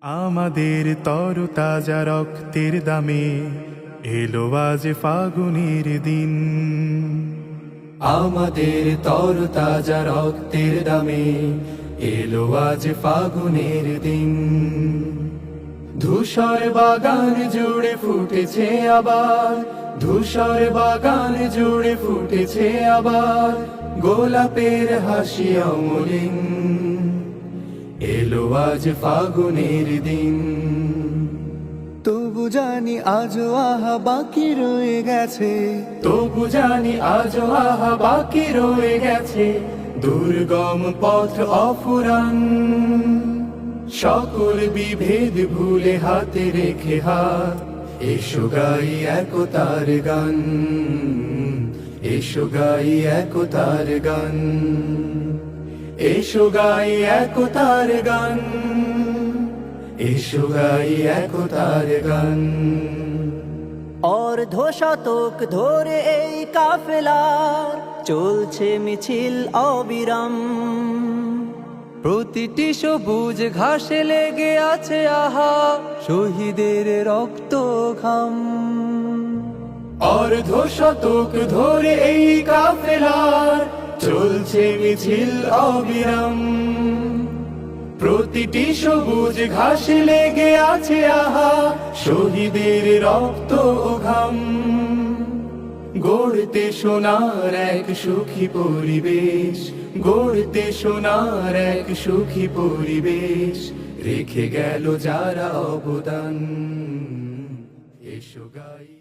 আমাদের তরতাজা রক্তের দামে এলো আজ ফাগুনের দিন। আমাদের তরতাজা রক্তের দামে এলো আজ ফাগুনের দিন। ধূসর বাগান জুড়ে ফুটেছে আবার, ধূসর বাগান জুড়ে ফুটেছে আবার গোলাপের হাসি অমলিন। এলো আজ ফাগুনের দিন। তবু জানি আজও আহা বাকি রয়ে গেছে, তবু জানি আজও আহা বাকি রয়ে গেছে দুর্গম পথ অফুরান। সকল বিভেদ ভুলে হাতে রেখে হাত, এসো গাই একতার গান, এসো গাই একতার গান, এসো গাই একতার গান, এসো গাই একতার গান। অর্ধ শতক ধরে এই কাফেলার চলছে মিছিল অবিরাম। প্রতিটি সবুজ ঘাসে লেগে আছে আহা শহীদের রক্ত ঘাম। অর্ধ শতক ধরে এই কাফেলার চলছে মিছিল অবিরাম। প্রতিটি সবুজ ঘাসে লেগে আছে আহা শহীদের রক্ত ও ঘাম। গড়তে সোনার এক সুখী পরিবেশ, গড়তে সোনার এক সুখী পরিবেশ রেখে গেল যারা অবদান। এসো গাই